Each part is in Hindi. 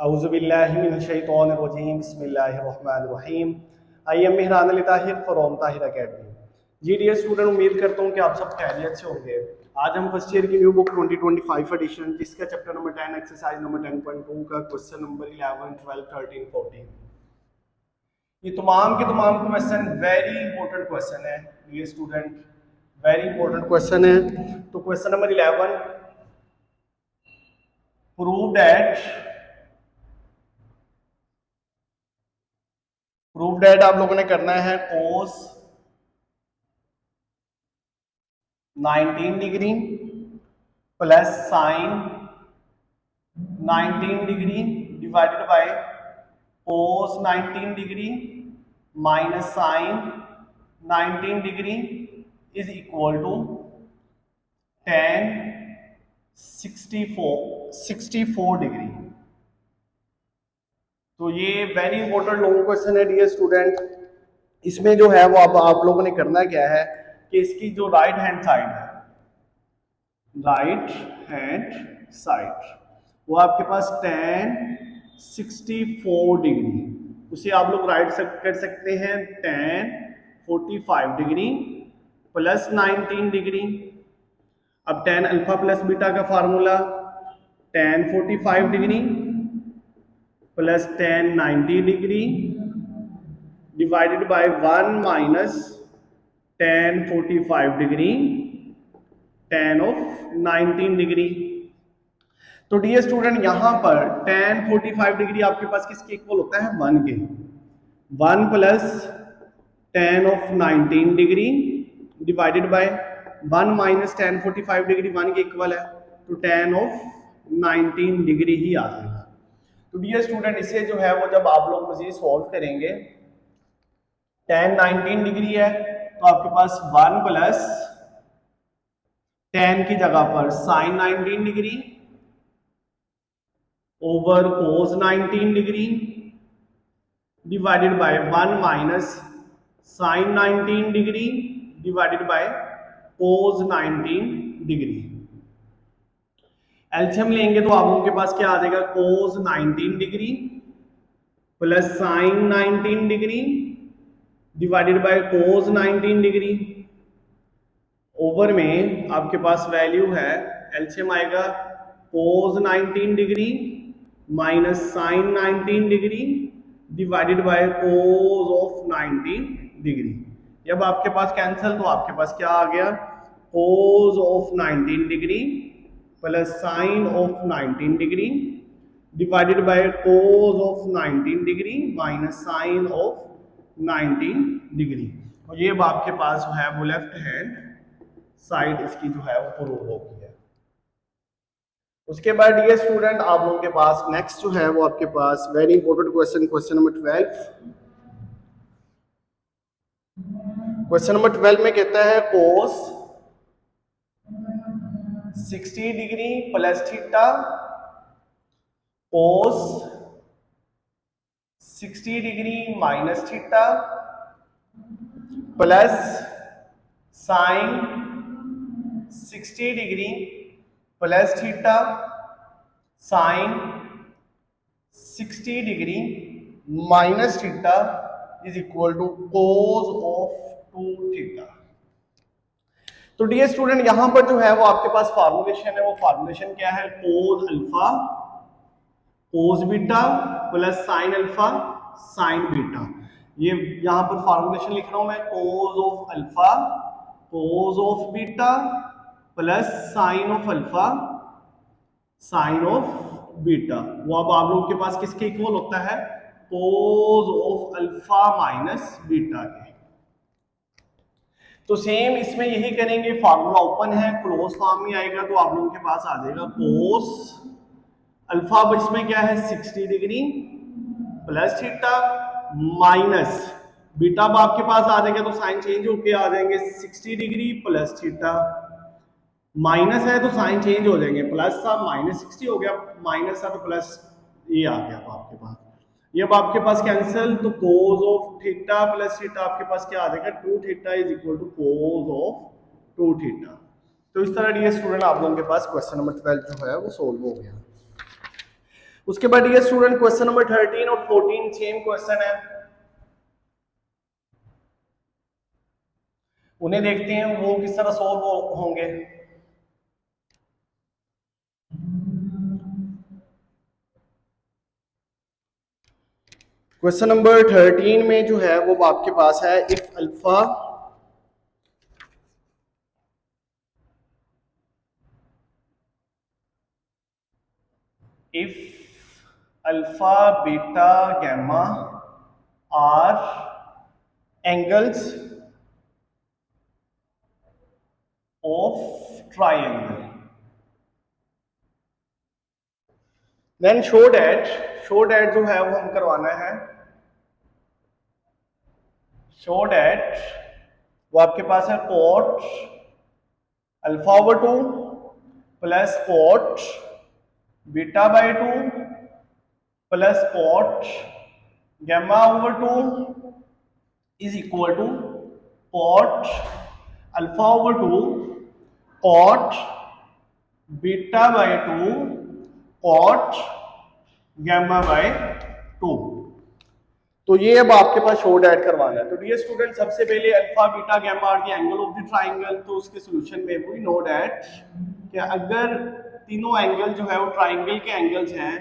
औज़ुबिल्लाहिमिनश्शैतानिर्रजीम बिस्मिल्लाहिर्रहमानिर्रहीम। I am Mehran Ali Tahir from Tahir academy. जी डियर स्टूडेंट, उम्मीद करता हूँ कि आप सब खैरियत से होंगे। आज हम फर्स्ट ईयर की न्यू बुक 2025 एडिशन जिसका चैप्टर नंबर 10 एक्सरसाइज नंबर 10.2 का क्वेश्चन नंबर 11, 12, 13, 14 ये तमाम के तमाम क्वेश्चन वेरी इंपॉर्टेंट क्वेश्चन है dear student, very important question है। तो क्वेश्चन नंबर 11, प्रूव डेट आप लोगों ने करना है cos 19 degree plus sine 19 degree divided by cos 19 degree minus sine 19 degree is equal to 10 64 degree. तो ये वेरी इंपॉर्टेंट लॉन्ग क्वेश्चन है डियर स्टूडेंट। इसमें जो है वो आप लोगों ने करना क्या है कि इसकी जो राइट हैंड साइड है, राइट हैंड साइड वो आपके पास 10 64 डिग्री, उसे आप लोग राइट कर सकते हैं 10 45 डिग्री प्लस 19 डिग्री। अब 10 अल्फा प्लस बीटा का formula 10 45 degree plus 10 90 degree divided by 1 minus 10 45 degree 10 of 19 degree. तो डियर स्टूडेंट यहां पर 10 45 डिग्री आपके पास किसके इक्वल होता है 1 के। 1 plus 10 of 19 degree divided by 1 minus 10 45 degree 1 के इक्वल है, तो 10 ऑफ 19 डिग्री ही आ जाएगा। तो डियर स्टूडेंट इसे जो है वो जब आप लोग मजीद सॉल्व करेंगे 10 19 डिग्री है तो आपके पास 1 प्लस 10 की जगह पर sine 19 degree over cos 19 degree divided by 1 minus sine 19 degree divided by cos 19 degree. LCM लेंगे तो आप लोगों के पास क्या आ जाएगा cos 19 degree plus sine 19 degree divided by cos 19 degree. Over में आपके पास वैल्यू है, एलसीएम आएगा cos 19 degree minus sine 19 degree divided by cos of 19 degree. जब आपके पास कैंसिल तो आपके पास क्या आ गया cos of 19 degree plus sine of 19 degree divided by cos of 19 degree minus sine of 19 degree. और ये आपके पास जो है वो लेफ्ट हैंड साइड इसकी जो है वो प्रूव होगी है। उसके बाद डियर स्टूडेंट आप लोगों के पास नेक्स्ट जो है वो आपके पास very important question, question number 12। Question number 12 में कहता है cos 60 degree plus theta cos 60 degree minus theta plus sine 60 degree plus theta sine 60 degree minus theta is equal to cos of 2 theta. तो डियर स्टूडेंट यहां पर जो है वो आपके पास फार्मूलेशन है, वो फार्मूलेशन क्या है cos alpha cos beta plus sine alpha sign beta. ये यहां पर फार्मूलेशन लिख रहा हूं मैं cos of alpha cos of beta plus sine of alpha sign of beta. वो अब आप लोगों के पास किसके इक्वल होता है cos of alpha minus beta के। तो सेम इसमें यही करेंगे, फार्मूला ओपन है क्लोज फॉर्म में आएगा तो आप लोगों के पास आ जाएगा कोस अल्फा इसमें क्या है 60 degree plus theta minus beta अब आपके पास आ जाएगा तो साइन चेंज होके आ जाएंगे 60 डिग्री प्लस थीटा, माइनस है तो साइन चेंज हो जाएंगे, प्लस था माइनस 60 हो गया, माइनस था तो प्लस ये आ गया। तो आपके पास ये अब आपके पास कैंसिल तो cos of theta plus theta आपके पास क्या आ जाएगा 2 theta is equal to cos of 2 theta. तो इस तरह डियर स्टूडेंट आप लोगों के पास क्वेश्चन नंबर 12 जो है वो सोल्व हो गया। उसके बाद ये स्टूडेंट क्वेश्चन नंबर 13 और 14 सेम क्वेश्चन है, उन्हें देखते हैं वो किस तरह सॉल्व होंगे। क्वेश्चन नंबर 13 में जो है वो आपके पास है, if alpha beta gamma are angles of triangle, then show that जो है वो हम करवाना है, शो डैट वो आपके पास है cot alpha over 2 plus cot beta by 2 plus cot gamma over 2 is equal to cot alpha over 2 cot beta by 2 cot gamma by 2। तो ये अब आपके पास शो डैट करवाना है। तो डियर स्टूडेंट, सबसे पहले alpha beta gamma are the angle of the triangle, तो उसके सॉल्यूशन में वी नो डैट कि अगर तीनों एंगल जो है वो ट्राइंगल के एंगल्स हैं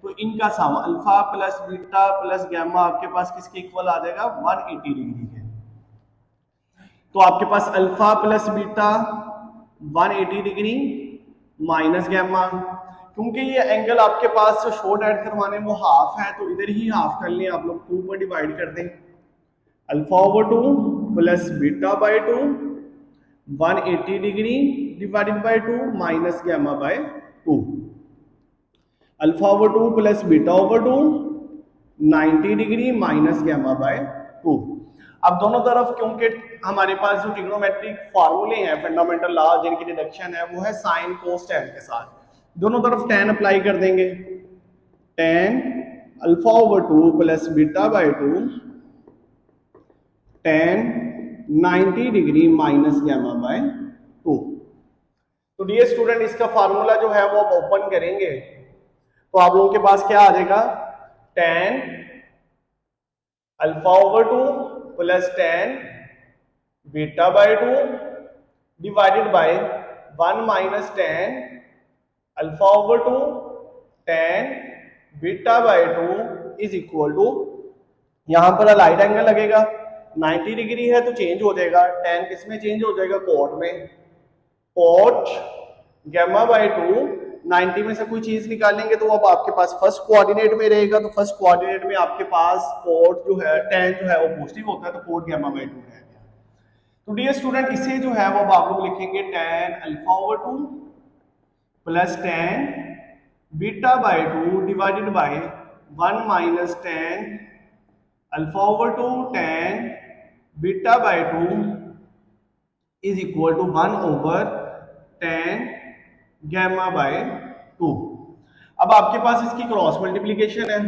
तो इनका sum alpha plus beta plus gamma आपके पास किसके इक्वल आ जाएगा, 180 डिग्री के। तो आपके पास alpha plus beta 180 degree minus gamma, क्योंकि ये एंगल आपके पास जो शो डैट करवाने वो हाफ है तो इधर ही हाफ कर लें, आप लोग 2 पर डिवाइड कर दें, alpha over 2 plus beta by 2 180 degree divided by 2 minus gamma by 2, alpha over 2 plus beta over 2 90 degree minus gamma by 2। अब दोनों तरफ क्योंकि हमारे पास जो ट्रिग्नोमेट्रिक फार्मूले हैं, फंडामेंटल लॉ जिनकी डिडक्शन है वो है साइन कोस टैन के साथ, दोनों तरफ टैन अप्लाई कर देंगे, tan alpha over 2 plus beta by 2 tan 90 degree minus gamma by 2। तो डियर स्टूडेंट, इसका फार्मूला जो है वो आप ओपन करेंगे तो आप लोगों के पास क्या आ जाएगा, tan alpha over 2 plus tan beta by 2 divided by 1 minus tan alpha over 2 tan beta by 2 is equal to, यहां पर अलाइड एंगल लगेगा 90 डिग्री है तो चेंज हो जाएगा, टैन किस में चेंज हो जाएगा, कोट में, कोट गैमा बाई 2 90 में से कोई चीज निकालेंगे तो अब आपके पास फर्स्ट कोऑर्डिनेट में रहेगा, तो फर्स्ट कोऑर्डिनेट में आपके पास कोट जो है टैन जो है वो पॉजिटिव होता है तो कोट गैमा बाई 2 रह गया। तो डियर स्टूडेंट, इसे जो है वो अब आप लोग लिखेंगे tan alpha over 2 plus tan beta by 2 divided by 1 minus tan alpha over 2 tan beta by 2 is equal to 1 over tan gamma by 2। अब आपके पास इसकी क्रॉस मल्टीप्लीकेशन है,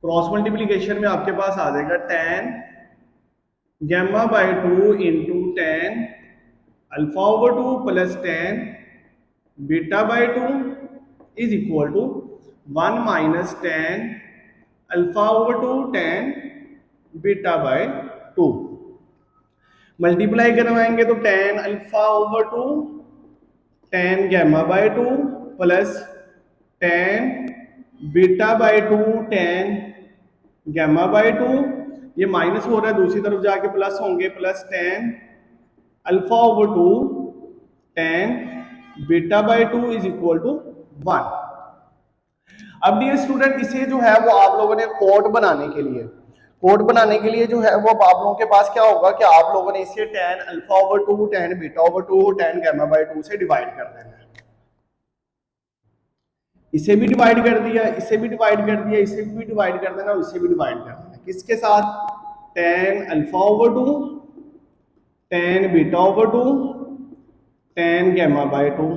क्रॉस मल्टीप्लीकेशन में आपके पास आ जाएगा tan gamma by 2 into tan alpha over 2 plus tan beta by 2 is equal to 1 minus tan alpha over 2 tan beta by 2। Multiply करवाएंगे तो tan alpha over 2 tan gamma by 2 plus tan beta by 2 tan gamma by 2, ये माइनस हो रहा है दूसरी तरफ जाके प्लस होंगे, plus tan alpha over 2 tan beta by 2 is equal to 1। अब डियर स्टूडेंट, इसे जो है वो आप लोगों ने कोट बनाने के लिए, कोट बनाने के लिए जो है वो आप लोगों के पास क्या होगा कि आप लोगों ने इसे tan alpha over 2 tan beta over 2 tan gamma by 2 से डिवाइड कर देना है, इसे भी डिवाइड कर दिया, इसे भी डिवाइड कर दिया, इसे भी डिवाइड कर देना और इसे भी डिवाइड कर देना, किसके साथ, tan alpha over 2 tan beta over 2 tan gamma by 2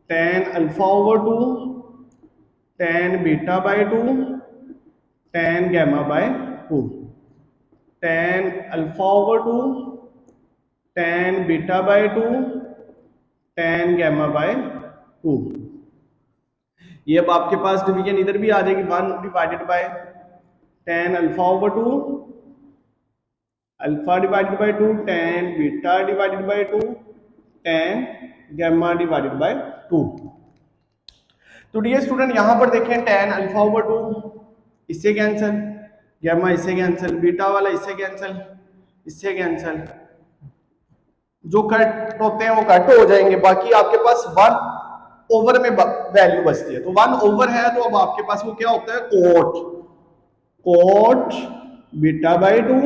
tan alpha over 2 tan beta by 2 tan gamma by 2 tan alpha over 2 tan beta by 2 tan gamma by 2। ये अब आपके पास डिवीजन इधर भी आ जाएगी, 1 divided by tan alpha over 2, alpha divided by 2, tan beta divided by 2, tan gamma divided by 2। तो डियर स्टूडेंट यहां पर देखें tan अल्फा ओवर 2 इससे कैंसिल, गैमा इससे कैंसिल, बीटा वाला इससे कैंसिल, इससे कैंसिल, जो कट होते हैं वो कट हो जाएंगे, बाकी आपके पास 1 ओवर में वैल्यू बचती है। तो 1 ओवर है तो अब आपके पास वो क्या होता है, cot, cot beta by 2,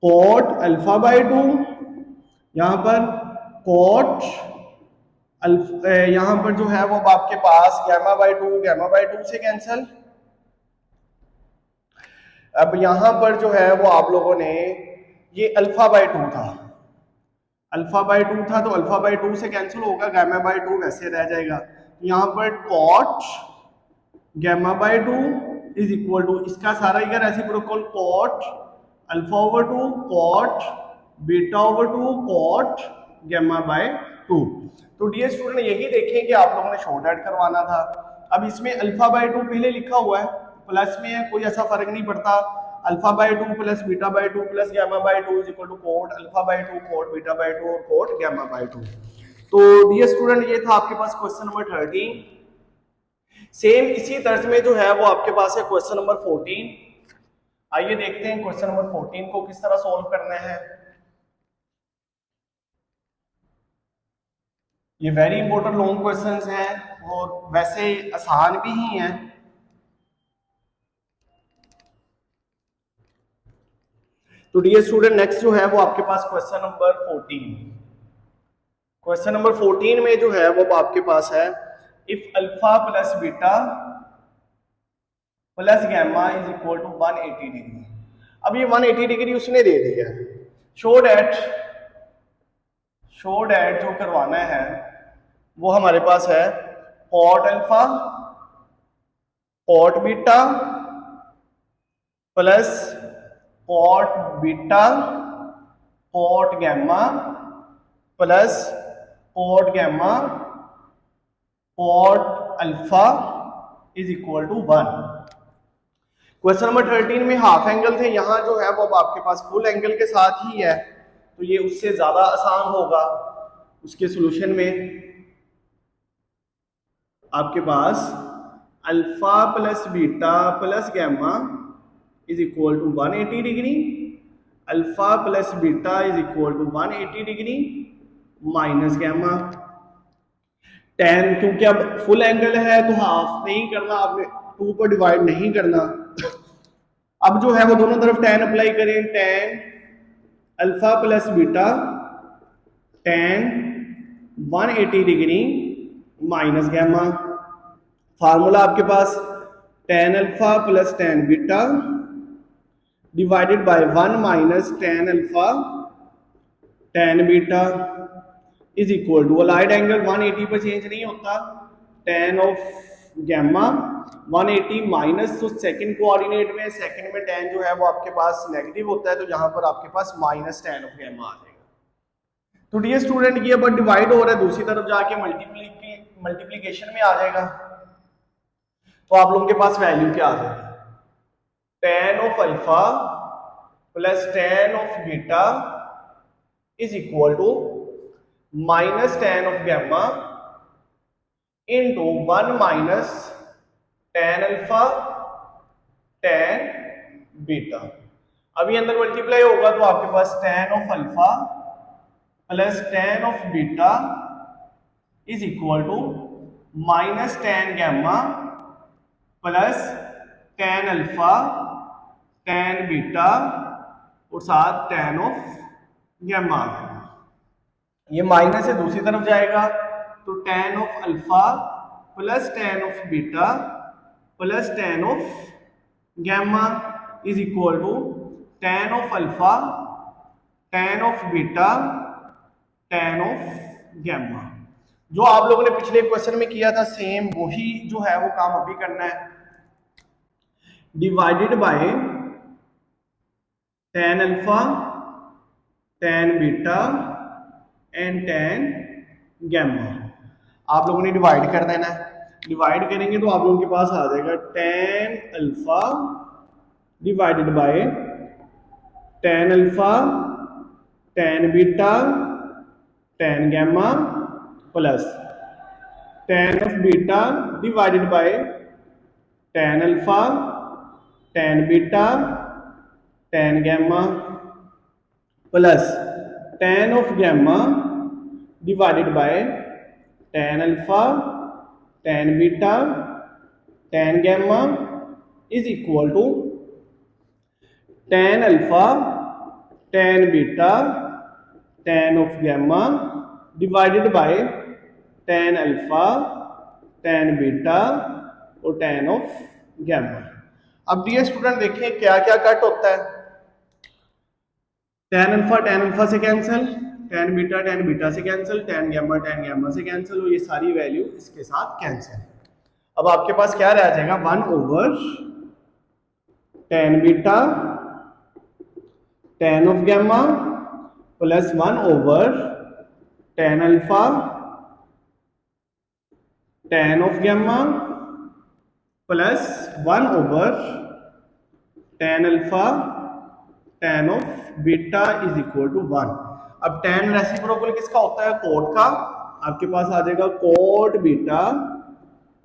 cot alpha by 2, यहां पर कोट यहां पर जो है वो अब आपके पास गैमा बाई 2, गैमा बाई 2 से कैंसिल। अब यहां पर जो है वो आप लोगों ने ये अल्फा बाई 2 था, अल्फा बाई 2 था तो अल्फा बाई 2 से कैंसिल होगा, गैमा बाई 2 वैसे रह जाएगा। यहां पर cot gamma by 2 is equal to, इसका सारा ही reciprocal cot alpha over 2, cot beta over 2, cot gamma by 2। तो डियर स्टूडेंट यही देखें कि आप लोगों ने शॉर्ट ऐड करवाना था। अब इसमें अल्फा बाय 2 पहले लिखा हुआ है, प्लस में है, कोई ऐसा फर्क नहीं पड़ता। Alpha by 2 plus beta by 2 plus gamma by 2 is equal to cot alpha by 2, cot beta by 2 और कोट गैमा बाय 2। तो डियर स्टूडेंट ये था आपके पास क्वेश्चन नंबर 13। सेम इसी तर्ज में जो है वो आपके पास है क्वेश्चन नंबर 14। आइए देखते हैं क्वेश्चन नंबर 14 को किस तरह सॉल्व करना है। ये वेरी इंपॉर्टेंट लॉन्ग क्वेश्चंस हैं और वैसे आसान भी ही हैं। तो डियर स्टूडेंट नेक्स्ट जो है वो आपके पास क्वेश्चन नंबर 14। क्वेश्चन नंबर 14 में जो है वो आपके पास है if alpha plus beta plus gamma is equal to 180 degree. अब ये 180 डिग्री उसने दे दिया है, शो डैट जो करवाना है वो हमारे पास है cot alpha cot beta plus cot beta cot gamma plus cot gamma cot alpha is equal to 1। Question number 13 में हाफ एंगल थे, यहां जो है वो अब आपके पास फुल एंगल के साथ ही है, तो ये उससे ज्यादा आसान होगा। उसके सॉल्यूशन में आपके पास alpha plus beta plus gamma is equal to 180 degree, alpha plus beta is equal to 180 degree minus gamma. Tan क्योंकि अब फुल एंगल है तो हाफ नहीं करना, आपने 2 पर डिवाइड नहीं करना। अब जो है वो दोनों तरफ टेन अप्लाई करें, tan alpha plus beta tan 180 degree minus gamma. Formula आपके पास tan alpha plus tan beta divided by 1 minus tan alpha tan beta is equal to allied angle 180 पर चेंज नहीं होता, टेन ऑफ गैमा 180 माइनस, तो सेकंड कोऑर्डिनेट में सेकंड में टेन जो है वो आपके पास नेगेटिव होता है, तो यहां पर आपके पास माइनस टेन ऑफ गैमा आ जाएगा। तो डियर स्टूडेंट ये अब डिवाइड हो रहा है, दूसरी तरफ जाके मल्टीप्लीकेशन में आ जाएगा, तो आप लोगों के पास वैल्यू क्या आ जाएगी, tan of alpha plus tan of beta is equal to minus tan of gamma into 1 minus tan alpha tan beta. अभी अंदर मल्टीप्लाई होगा तो आपके पास tan of alpha plus tan of beta is equal to minus tan gamma plus tan alpha tan beta और साथ टेन ऑफ गैमा आ जाएगा। ये माइनस से दूसरी तरफ जाएगा तो tan of alpha plus tan of beta plus tan of gamma is equal to tan of alpha tan of beta tan of gamma. जो आप लोगों ने पिछले क्वेश्चन में किया था सेम वही जो है वो काम अभी करना है, divided by tan alpha tan beta and tan gamma. आप लोगों ने डिवाइड कर देना है, डिवाइड करेंगे तो आप लोगों के पास आ जाएगा tan alpha divided by tan alpha tan beta tan gamma plus tan of beta divided by tan alpha tan beta tan gamma plus tan of gamma divided by tan alpha tan beta tan gamma is equal to tan alpha tan beta tan of gamma divided by tan alpha tan beta और tan ऑफ गैमा। अब डियर स्टूडेंट देखिए क्या क्या कट होता है। tan अल्फा से कैंसिल, tan बीटा से कैंसिल, tan गैमा से कैंसिल, और ये सारी वैल्यू इसके साथ कैंसिल। अब आपके पास क्या रह जाएगा 1 over tan beta tan of gamma plus 1 over tan alpha tan of gamma plus 1 over tan alpha tan of beta is equal to 1। अब tan रेसिप्रोकल किसका होता है? कोट का। आपके पास आ जाएगा cot beta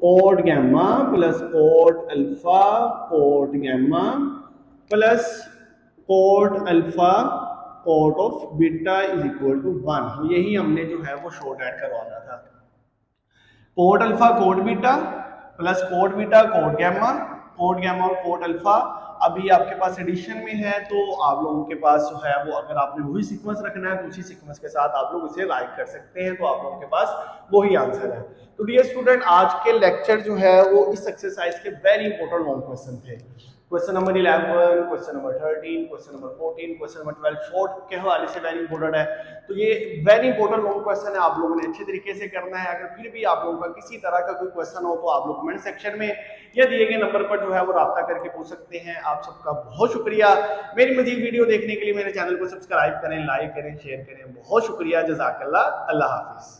cot gamma plus cot alpha cot gamma plus cot alpha cot of beta is equal to 1। यही हमने जो है वो शॉर्ट ऐड करवाना था। Cot alpha cot beta plus cot beta cot gamma और कोट अल्फा। अभी आपके पास एडिशन में है तो आप लोगों के पास जो है वो अगर आपने वही सीक्वेंस रखना है तो उसी सीक्वेंस के साथ आप लोग इसे राइट कर सकते हैं, तो आप लोगों के पास वही आंसर है। तो डियर स्टूडेंट आज के लेक्चर जो है वो इस एक्सरसाइज के वेरी इंपॉर्टेंट लॉन्ग क्वेश्चन थे। Question number 11, question number 13, question number 14, question number 12 short के हवाले से वेरी इंपॉर्टेंट है। तो ये वेरी इंपॉर्टेंट लॉन्ग क्वेश्चन है, आप लोगों ने अच्छे तरीके से करना है। अगर फिर भी आप लोगों का किसी तरह का कोई क्वेश्चन हो तो आप लोग कमेंट सेक्शन में या दिए गए नंबर पर जो है वो राब्ता करके पूछ सकते हैं। आप सबका बहुत शुक्रिया मेरी मजीद वीडियो देखने के लिए। मेरे चैनल को सब्सक्राइब करें, लाइक करें, शेयर करें। बहुत शुक्रिया, जज़ाकल्लाह, अल्लाह हाफिज।